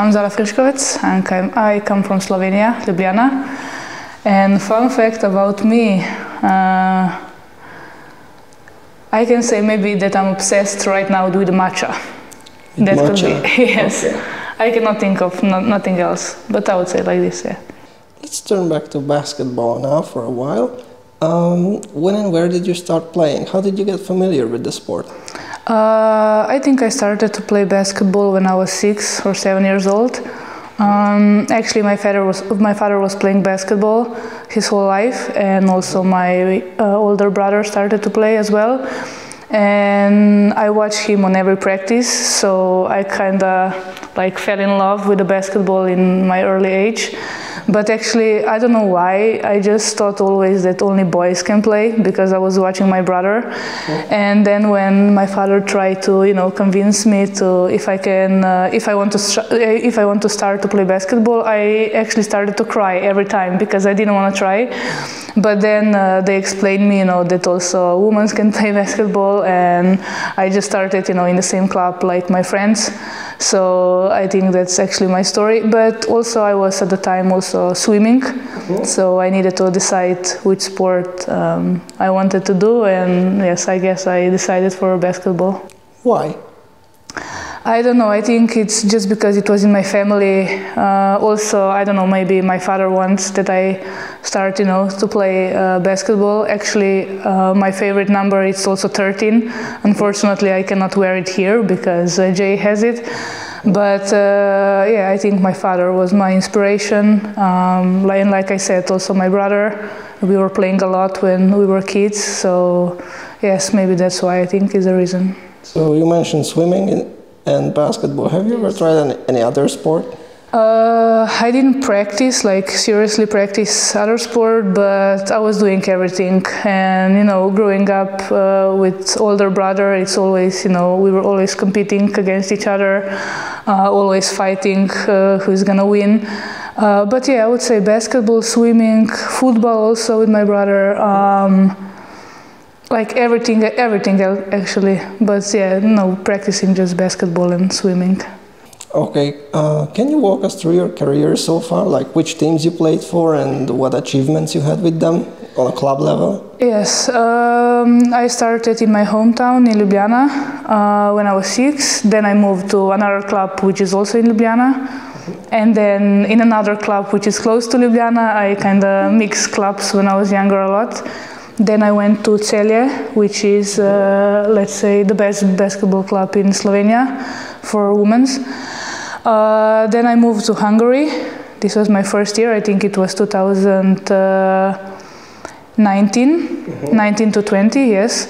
I'm Zala Friskovec and I come from Slovenia, Ljubljana. And fun fact about me, I can say maybe that I'm obsessed right now with matcha. That matcha? could be, yes. Okay. I cannot think of nothing else, but I would say like this, yeah. Let's turn back to basketball now for a while. When and where did you start playing? How did you get familiar with the sport? I think I started to play basketball when I was 6 or 7 years old. Actually, my father was playing basketball his whole life, and also my older brother started to play as well. And I watched him on every practice, so I kind of like fell in love with the basketball in my early age. But actually, I don't know why, I just thought always that only boys can play, because I was watching my brother. And then when my father tried to, convince me to, if I want to start to play basketball, I actually started to cry every time, because I didn't want to try. But then they explained me, that also women can play basketball, and I just started, in the same club like my friends. So I think that's actually my story. But also I was at the time also swimming, so I needed to decide which sport I wanted to do, and yes, I guess I decided for basketball. Why? I don't know, I think it's just because it was in my family. Also, I don't know, maybe my father wants that I start, to play basketball. Actually, my favorite number is also 13. Unfortunately, I cannot wear it here because Jay has it. But yeah, I think my father was my inspiration. And like I said, also my brother, we were playing a lot when we were kids. So yes, maybe that's why I think is the reason. So you mentioned swimming and basketball. Have you ever tried any other sport? I didn't practice, seriously practice other sport, but I was doing everything. And, growing up with older brother, it's always, we were always competing against each other, always fighting who's gonna win. But yeah, I would say basketball, swimming, football also with my brother. Everything else, actually. But yeah, no, practicing just basketball and swimming. Okay, can you walk us through your career so far, like which teams you played for and what achievements you had with them on a club level? Yes, I started in my hometown in Ljubljana when I was 6. Then I moved to another club which is also in Ljubljana. And then in another club which is close to Ljubljana. I kind of mixed clubs when I was younger a lot. Then I went to Celje, which is, let's say, the best basketball club in Slovenia for women's. Then I moved to Hungary. This was my first year. I think it was 2019, 19 to 20, yes.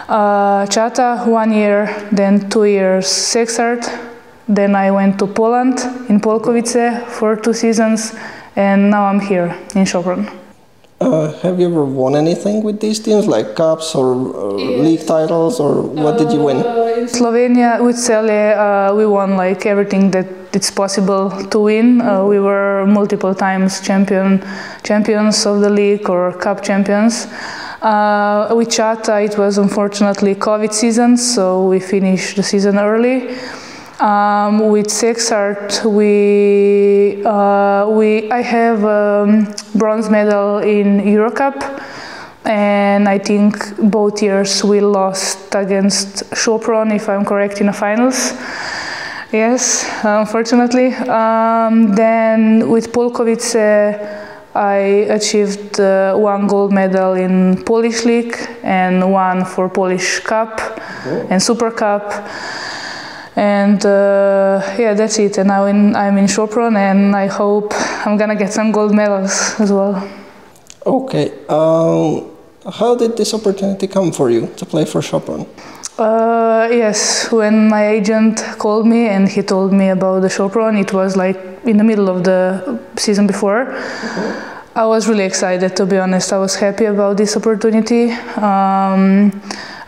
Chata, 1 year, then 2 years Seksart. Then I went to Poland, in Polkowice, for 2 seasons, and now I'm here in Sopron. Have you ever won anything with these teams, like cups or league titles, or what did you win? In Slovenia, with Celje, we won everything that it's possible to win. We were multiple times champions of the league or cup champions. With Chata, it was unfortunately COVID season, so we finished the season early. With Seksart, I have bronze medal in Eurocup, and I think both years we lost against Sopron, if I'm correct, in the finals. Yes, unfortunately. Then with Polkowice, I achieved 1 gold medal in Polish League and 1 for Polish Cup and Super Cup. And yeah, that's it. And now I'm in Sopron, and I hope I'm gonna get some gold medals as well. Okay. How did this opportunity come for you to play for Sopron? Yes, when my agent called me and he told me about the Sopron, it was in the middle of the season before. I was really excited, to be honest. I was happy about this opportunity,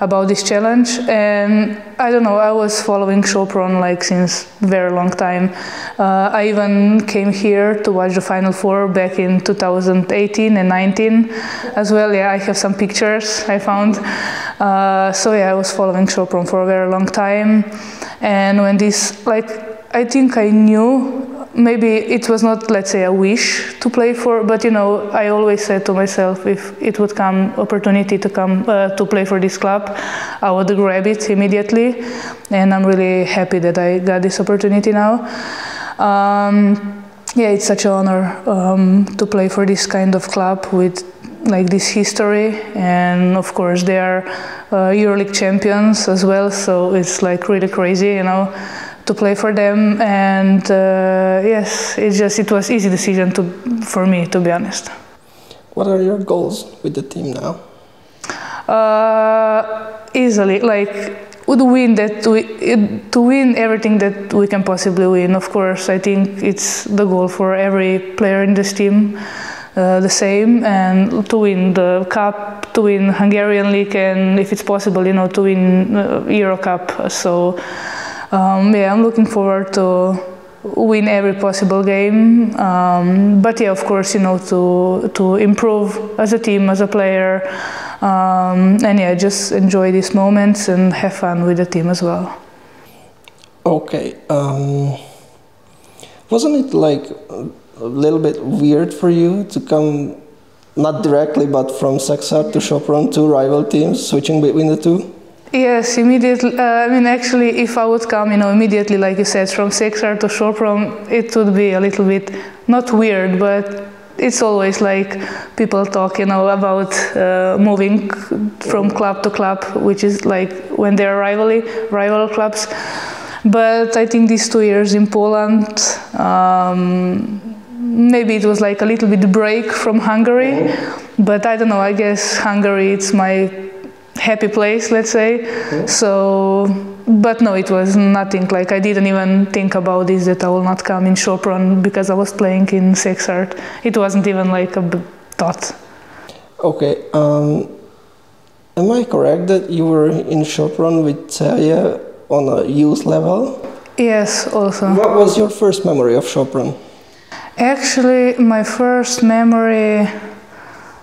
about this challenge, and I don't know, I was following Sopron since very long time. I even came here to watch the Final Four back in 2018 and 19 as well. Yeah, I have some pictures I found. So yeah, I was following Sopron for a very long time, and when this I think I knew. Maybe it was not, let's say, a wish to play for, but I always said to myself, if it would come opportunity to come to play for this club, I would grab it immediately, and I'm really happy that I got this opportunity now. Yeah, it's such an honor to play for this kind of club with like this history, and of course they are EuroLeague champions as well, so it's like really crazy, to play for them. And yes, it was easy decision for me, to be honest. What are your goals with the team now? Easily, to win everything that we can possibly win. Of course, I think it's the goal for every player in this team, the same, and to win the cup, to win Hungarian League, and if it's possible, to win Euro Cup. So yeah, I'm looking forward to win every possible game. But yeah, of course, to improve as a team, as a player, and yeah, just enjoy these moments and have fun with the team as well. Okay. Wasn't it like a little bit weird for you to come, not directly, but from Szekszár to Sopron, two rival teams, switching between the two? Yes, immediately. Actually, if I would come, immediately, like you said, from Szekszár to Sopron, it would be a little bit, not weird, but it's always like people talk, about moving from club to club, which is like when they're rival clubs. But I think these 2 years in Poland, maybe it was like a little bit break from Hungary, but I don't know, I guess Hungary, it's my happy place, let's say. So, but no, it was nothing, like I didn't even think about this, that I will not come in Sopron because I was playing in Szekszár. It wasn't even like a thought. Okay, am I correct that you were in Sopron with Celia on a youth level? Yes, also. What was your first memory of Sopron? Actually, my first memory,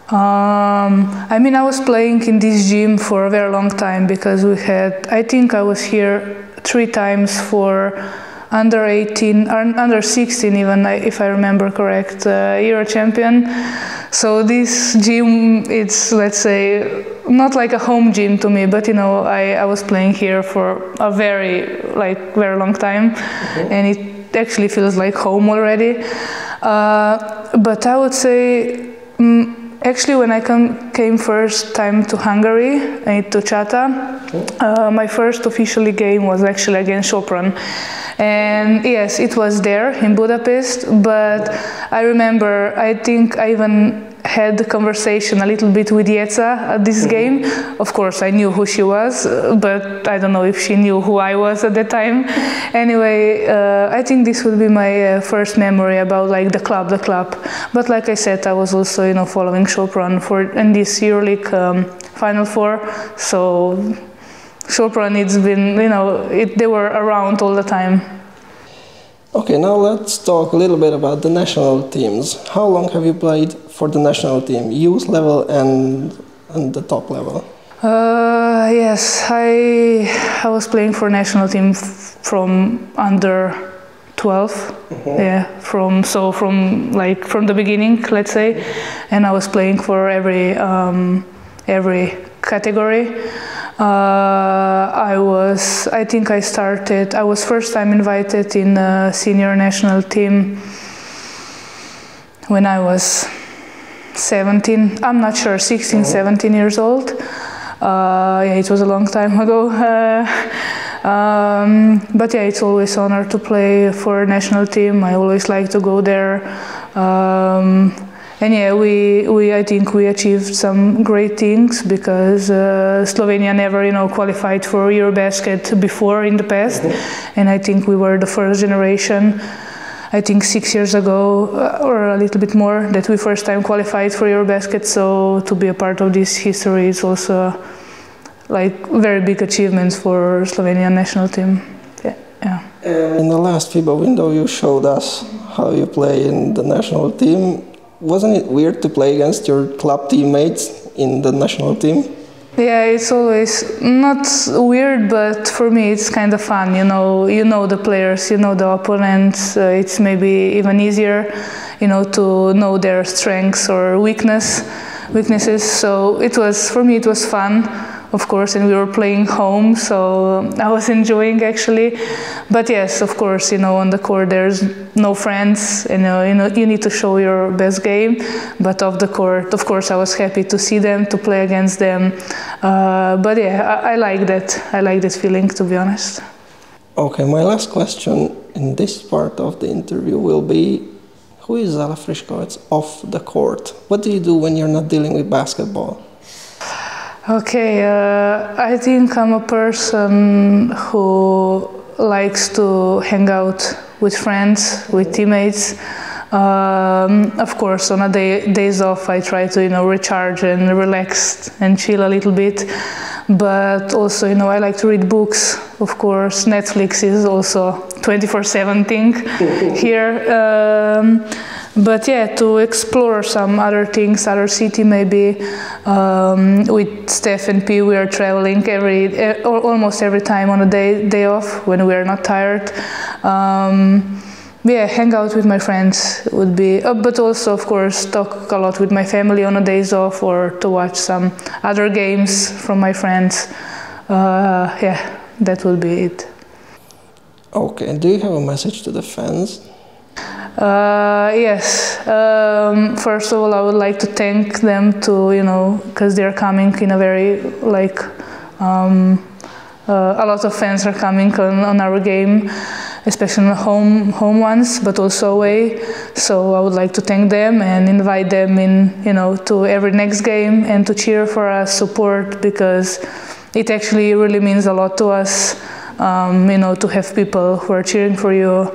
I was playing in this gym for a very long time because I think I was here 3 times for under 18, or under 16 even, if I remember correct, Euro champion. So this gym, it's, let's say, not like a home gym to me, but I was playing here for a very long time, and it actually feels like home already. But I would say, actually, when I came first time to Hungary, to Chata, my first officially game was actually against Sopron. And yes, it was there in Budapest, but I remember, I think I even had the conversation a little bit with Jeca at this game. Of course, I knew who she was, but I don't know if she knew who I was at the time. Anyway, I think this would be my first memory about the club. But like I said, I was also, following Sopron in this EuroLeague Final Four. So Sopron, it's been, they were around all the time. Okay, now let's talk a little bit about the national teams. How long have you played for the national team, youth level and the top level? Yes, I was playing for national team from under 12. Yeah, from the beginning, let's say, and I was playing for every category. I was first time invited in a senior national team when I was 17, I'm not sure, 16, 17 years old. Yeah, it was a long time ago. But yeah, it's always an honor to play for a national team. I always like to go there. And yeah, I think we achieved some great things because Slovenia never, qualified for Eurobasket before in the past. And I think we were the first generation, I think 6 years ago, or a little bit more, that we first time qualified for Eurobasket. So to be a part of this history is also very big achievements for Slovenian national team. Yeah. In the last FIBA window, you showed us how you play in the national team. Wasn't it weird to play against your club teammates in the national team? Yeah, it's always not weird, but for me it's kind of fun. You know the players, you know the opponents. It's maybe even easier, to know their strengths or weaknesses. So it was, for me, it was fun, of course, and we were playing home, so I was enjoying actually. But yes, of course, on the court there's no friends, you need to show your best game. But off the court, of course, I was happy to see them, to play against them. But yeah, I like that. I like that feeling, to be honest. Okay, my last question in this part of the interview will be, who is Zala Friskovec off the court? What do you do when you're not dealing with basketball? Okay, I think I'm a person who likes to hang out with friends, with teammates. Of course, on days off, I try to recharge and relax and chill a little bit. But also, I like to read books. Of course, Netflix is also 24/7 thing here. But yeah, to explore some other things, other city maybe. With Steph and P, we are traveling almost every time on a day off when we are not tired. Yeah, hang out with my friends would be, but also, of course, talk a lot with my family on a days off, or to watch some other games from my friends. Yeah, that would be it. Okay, do you have a message to the fans? Yes. First of all, I would like to thank them because they're coming in a very a lot of fans are coming on our game, especially home ones, but also away. So I would like to thank them and invite them in, to every next game and to cheer for us, support, because it actually really means a lot to us, to have people who are cheering for you.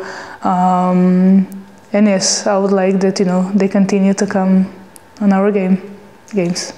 And yes, I would like that, they continue to come on our games.